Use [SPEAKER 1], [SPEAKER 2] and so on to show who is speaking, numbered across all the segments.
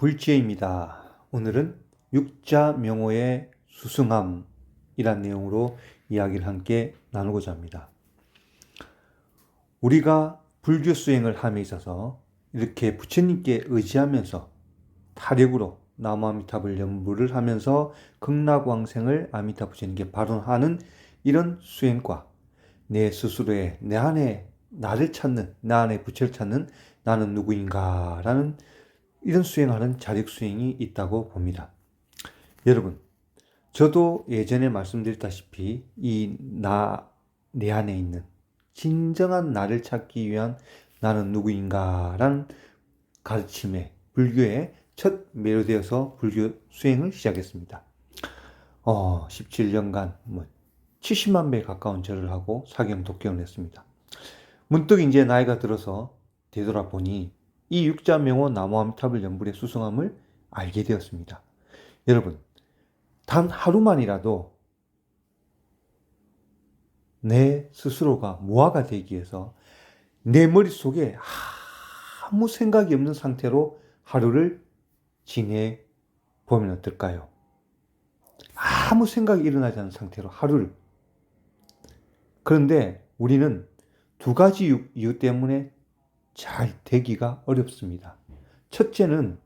[SPEAKER 1] 불지혜입니다. 오늘은 육자명오의 수승함이란 내용으로 이야기를 함께 나누고자 합니다. 우리가 불교 수행을 함에 있어서 이렇게 부처님께 의지하면서 타력으로 나무아미타불 연부를 하면서 극락왕생을 아미타 부처님께 발언하는 이런 수행과 내 스스로의 내 안에 나를 찾는, 내 안에 부처를 찾는 나는 누구인가 라는 이런 수행하는 자력수행이 있다고 봅니다. 여러분, 저도 예전에 말씀드렸다시피 내 안에 있는 진정한 나를 찾기 위한 나는 누구인가라는 가르침에 불교의 첫 매료되어서 불교 수행을 시작했습니다. 17년간 70만 배 가까운 절을 하고 사경 독경을 했습니다. 문득 이제 나이가 들어서 되돌아보니 이 육자명오 나무아미타불 연불의 수승함을 알게 되었습니다. 여러분, 단 하루만이라도 내 스스로가 무아가 되기 위해서 내 머릿속에 아무 생각이 없는 상태로 하루를 지내보면 어떨까요? 아무 생각이 일어나지 않은 상태로 하루를. 그런데 우리는 두 가지 이유 때문에 잘 되기가 어렵습니다. 첫째는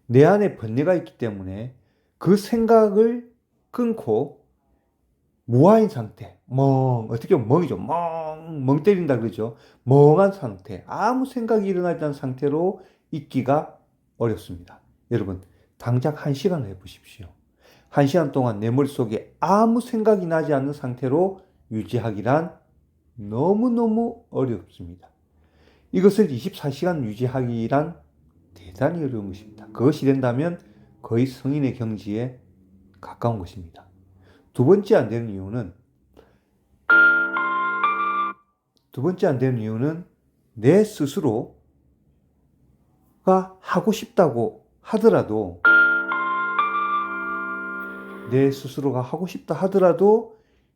[SPEAKER 1] 내 안에 번뇌가 있기 때문에 그 생각을 끊고 무아인 상태, 어떻게 보면 멍이죠. 멍 때린다 그러죠. 멍한 상태, 아무 생각이 일어나지 않은 상태로 있기가 어렵습니다. 여러분, 당장 1시간 해보십시오. 1시간 동안 내 머릿속에 아무 생각이 나지 않는 상태로 유지하기란 너무너무 어렵습니다. 이것을 24시간 유지하기란 대단히 어려운 것입니다. 그것이 된다면 거의 성인의 경지에 가까운 것입니다. 두 번째 안 되는 이유는 내 스스로가 하고 싶다고 하더라도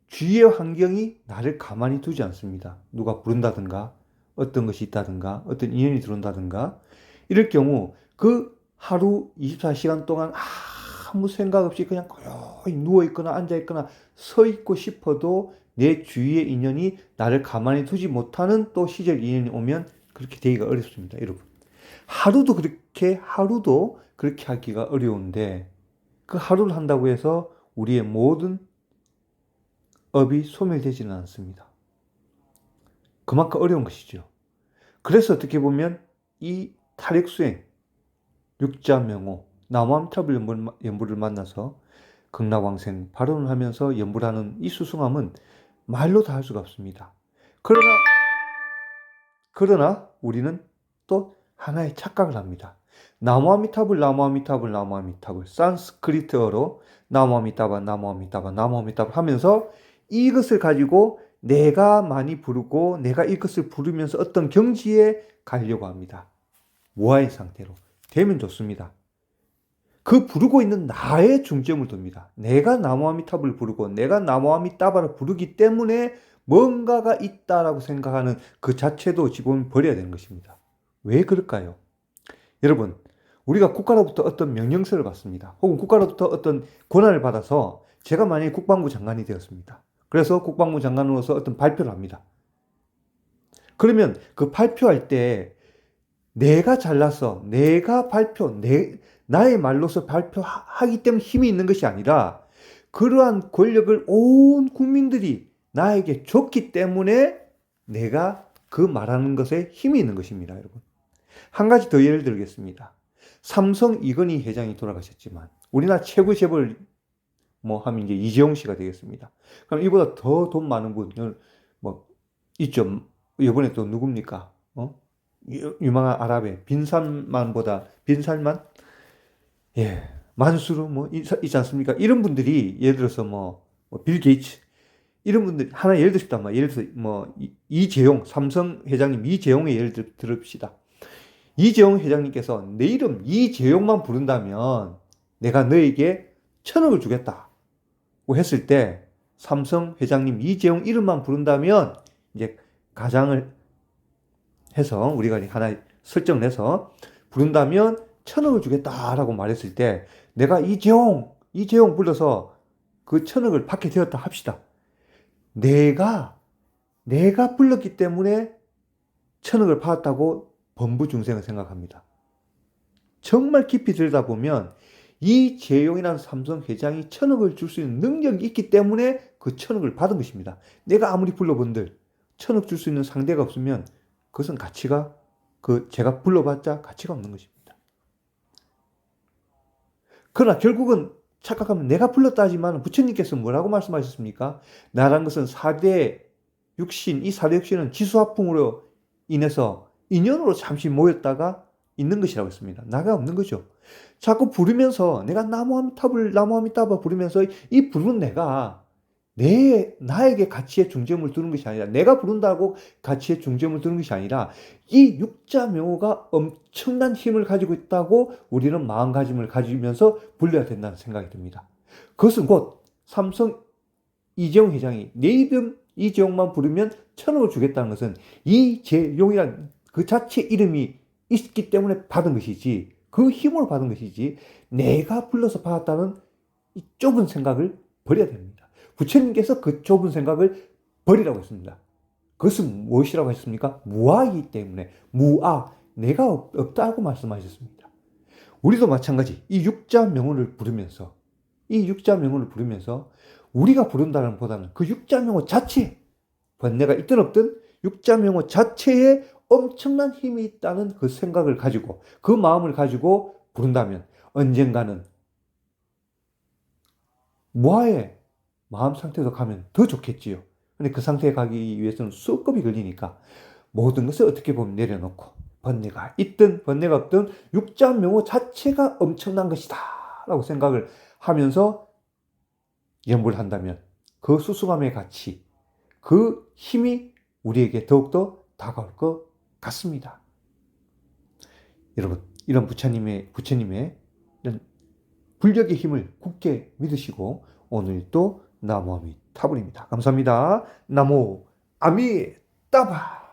[SPEAKER 1] 주위의 환경이 나를 가만히 두지 않습니다. 누가 부른다든가 어떤 것이 있다든가 어떤 인연이 들어온다든가 이럴 경우 그 하루 24시간 동안 아무 생각 없이 그냥 고요히 누워있거나 앉아있거나 서있고 싶어도 내 주위의 인연이 나를 가만히 두지 못하는 또 시절 인연이 오면 그렇게 되기가 어렵습니다. 여러분, 하루도 그렇게 하기가 어려운데 그 하루를 한다고 해서 우리의 모든 업이 소멸되지는 않습니다. 그만큼 어려운 것이죠. 그래서 어떻게 보면 이 타력수행, 육자명오, 나무아미타불 연부를 만나서 극락왕생 발언을 하면서 연부를 하는 이 수승함은 말로 다 할 수가 없습니다. 그러나 우리는 또 하나의 착각을 합니다. 나무아미타불 산스크리트어로 나무아미타불 하면서 이것을 가지고 내가 많이 부르고 내가 이것을 부르면서 어떤 경지에 가려고 합니다. 무아인 상태로 되면 좋습니다. 그 부르고 있는 나의 중점을 둡니다. 내가 나무아미타불을 부르고 내가 나무아미타불을 부르기 때문에 뭔가가 있다라고 생각하는 그 자체도 지금 버려야 되는 것입니다. 왜 그럴까요? 여러분, 우리가 국가로부터 어떤 명령서를 받습니다. 혹은 국가로부터 어떤 권한을 받아서 제가 만약에 국방부 장관이 되었습니다. 그래서 국방부 장관으로서 어떤 발표를 합니다. 그러면 그 발표할 때 내가 잘나서 나의 말로서 발표하기 때문에 힘이 있는 것이 아니라 그러한 권력을 온 국민들이 나에게 줬기 때문에 내가 그 말하는 것에 힘이 있는 것입니다, 여러분. 한 가지 더 예를 들겠습니다. 삼성 이건희 회장이 돌아가셨지만 우리나라 최고 재벌 하면 이제 이재용 씨가 되겠습니다. 그럼 이보다 더 돈 많은 분 있죠. 이번에 또 누굽니까? 유명한 아랍의 빈살만? 만수르 있지 않습니까? 이런 분들이 예를 들어서 빌 게이츠 이런 분들 하나 예를 들었단 말이에요. 예를 들어서 이재용 삼성 회장님 이재용의 예를 들읍시다. 이재용 회장님께서 내 이름 이재용만 부른다면 내가 너에게 1,000억을 주겠다고 했을 때 삼성 회장님 이재용 이름만 부른다면 이제 가장을 해서 우리가 하나 설정을 해서 부른다면 천억을 주겠다라고 말했을 때 내가 이재용 불러서 그 천억을 받게 되었다 합시다. 내가 불렀기 때문에 천억을 받았다고 범부중생은 생각합니다. 정말 깊이 들여다보면 이재용이라는 삼성 회장이 천억을 줄 수 있는 능력이 있기 때문에 그 천억을 받은 것입니다. 내가 아무리 불러본들 천억 줄 수 있는 상대가 없으면 그것은 가치가 제가 불러봤자 가치가 없는 것입니다. 그러나 결국은 착각하면 내가 불렀다 하지만 부처님께서 뭐라고 말씀하셨습니까? 나란 것은 4대 육신, 이 4대 육신은 지수화풍으로 인해서 인연으로 잠시 모였다가 있는 것이라고 했습니다. 나가 없는 거죠. 자꾸 부르면서 내가 나무아미타불 부르면서 이 부르는 내가 나에게 가치의 중점을 두는 것이 아니라 내가 부른다고 가치의 중점을 두는 것이 아니라 이 육자명호가 엄청난 힘을 가지고 있다고 우리는 마음가짐을 가지면서 불러야 된다는 생각이 듭니다. 그것은 곧 삼성 이재용 회장이 내 이름 이재용만 부르면 천억을 주겠다는 것은 이재용이란 그 자체 이름이 있기 때문에 받은 것이지 그 힘으로 받은 것이지 내가 불러서 받았다는 이 좁은 생각을 버려야 됩니다. 부처님께서 그 좁은 생각을 버리라고 했습니다. 그것은 무엇이라고 하셨습니까? 무아이기 때문에 내가 없다고 말씀하셨습니다. 우리도 마찬가지 이 육자명호를 부르면서 우리가 부른다는 보다는 그 육자명호 자체 번뇌가 있든 없든 육자명호 자체에 엄청난 힘이 있다는 그 생각을 가지고 그 마음을 가지고 부른다면 언젠가는 무아의 마음 상태로 가면 더 좋겠지요. 근데 그 상태에 가기 위해서는 수억겁이 걸리니까 모든 것을 어떻게 보면 내려놓고 번뇌가 있든 번뇌가 없든 육자명호 자체가 엄청난 것이다 라고 생각을 하면서 연불을 한다면 그 수수감의 가치, 그 힘이 우리에게 더욱더 다가올 것 같습니다. 여러분, 이런 부처님의 이런 불력의 힘을 굳게 믿으시고 오늘도 나무아미타불입니다. 감사합니다. 나무 아미따바.